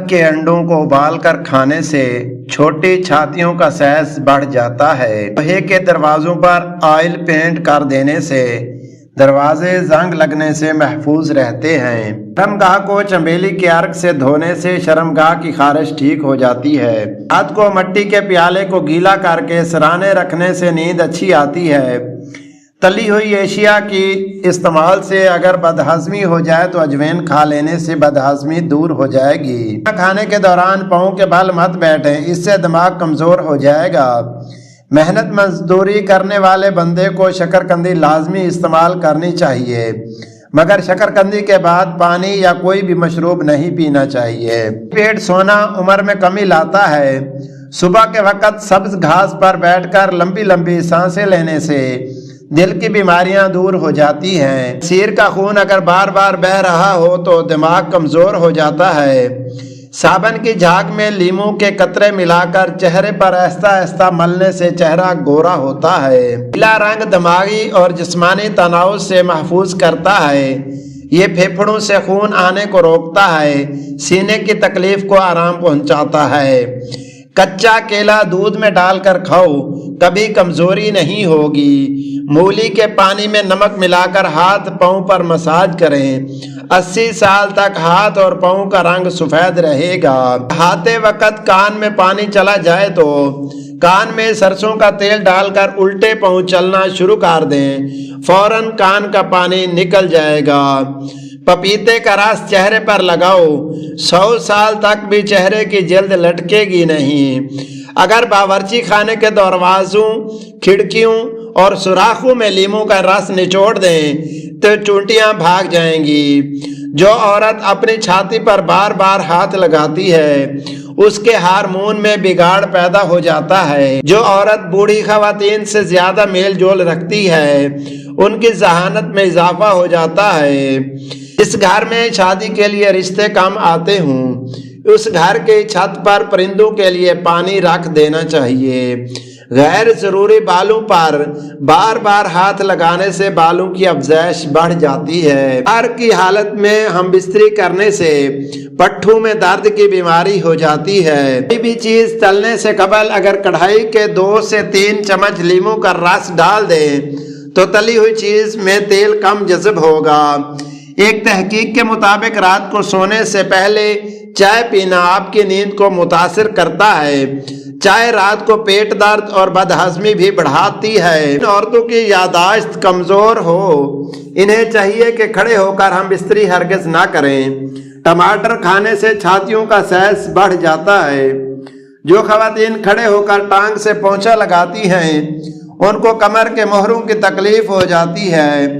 کے انڈوں کو ابال کر کھانے سے چھوٹی چھاتیوں کا سائز بڑھ جاتا ہے۔ لوہے کے دروازوں پر آئل پینٹ کر دینے سے دروازے زنگ لگنے سے محفوظ رہتے ہیں۔ شرمگاہ کو چمیلی کے عرق سے دھونے سے شرمگاہ کی خارش ٹھیک ہو جاتی ہے۔ رات کو مٹی کے پیالے کو گیلا کر کے سرانے رکھنے سے نیند اچھی آتی ہے۔ تلی ہوئی اشیاء کی استعمال سے اگر بدہضمی ہو جائے تو اجوین کھا لینے سے بدہضمی دور ہو جائے گی۔ کھانا کھانے کے دوران پاؤں کے بل مت بیٹھیں، اس سے دماغ کمزور ہو جائے گا۔ محنت مزدوری کرنے والے بندے کو شکرقندی لازمی استعمال کرنی چاہیے، مگر شکرقندی کے بعد پانی یا کوئی بھی مشروب نہیں پینا چاہیے۔ پیٹ سونا عمر میں کمی لاتا ہے۔ صبح کے وقت سبز گھاس پر بیٹھ کر لمبی لمبی سانسیں لینے سے دل کی بیماریاں دور ہو جاتی ہیں۔ سیر کا خون اگر بار بار بہہ رہا ہو تو دماغ کمزور ہو جاتا ہے۔ صابن کی جھاگ میں لیموں کے قطرے ملا کر چہرے پر آہستہ آہستہ ملنے سے چہرہ گورا ہوتا ہے۔ پیلا رنگ دماغی اور جسمانی تناؤ سے محفوظ کرتا ہے۔ یہ پھیپھڑوں سے خون آنے کو روکتا ہے، سینے کی تکلیف کو آرام پہنچاتا ہے۔ کچا کیلا دودھ میں ڈال کر کھاؤ، کبھی کمزوری نہیں ہوگی۔ مولی کے پانی میں نمک ملا کر ہاتھ پاؤں پر مساج کریں، 80 سال تک ہاتھ اور پاؤں کا رنگ سفید رہے گا۔ نہاتے وقت کان میں پانی چلا جائے تو کان میں سرسوں کا تیل ڈال کر الٹے پاؤں چلنا شروع کر دیں، فوراً کان کا پانی نکل جائے گا۔ پپیتے کا رس چہرے پر لگاؤ، 100 سال تک بھی چہرے کی جلد لٹکے گی نہیں۔ اگر باورچی خانے کے دروازوں، کھڑکیوں اور سوراخوں میں لیموں کا رس نچوڑ دیں تو چونٹیاں بھاگ جائیں گی۔ جو عورت اپنی چھاتی پر بار بار ہاتھ لگاتی ہے اس کے ہارمون میں بگاڑ پیدا ہو جاتا ہے۔ جو عورت بوڑھی خواتین سے زیادہ میل جول رکھتی ہے ان کی ذہانت میں اضافہ ہو جاتا ہے۔ جس گھر میں شادی کے لیے رشتے کم آتے ہوں اس گھر کی چھت پر پرندوں کے لیے پانی رکھ دینا چاہیے۔ غیر ضروری بالوں پر بار بار ہاتھ لگانے سے بالوں کی افزائش بڑھ جاتی ہے۔ بخار کی حالت میں ہم بستری کرنے سے پٹھوں میں درد کی بیماری ہو جاتی ہے۔ کوئی بھی چیز تلنے سے قبل اگر کڑھائی کے 2 سے 3 چمچ لیموں کا رس ڈال دیں تو تلی ہوئی چیز میں تیل کم جذب ہوگا۔ ایک تحقیق کے مطابق رات کو سونے سے پہلے چائے پینا آپ کی نیند کو متاثر کرتا ہے۔ چائے رات کو پیٹ درد اور بدہضمی بھی بڑھاتی ہے۔ ان عورتوں کی یادداشت کمزور ہو انہیں چاہیے کہ کھڑے ہو کر ہم بستری ہرگز نہ کریں۔ ٹماٹر کھانے سے چھاتیوں کا سائز بڑھ جاتا ہے۔ جو خواتین کھڑے ہو کر ٹانگ سے پونچھا لگاتی ہیں ان کو کمر کے موہروں کی تکلیف ہو جاتی ہے۔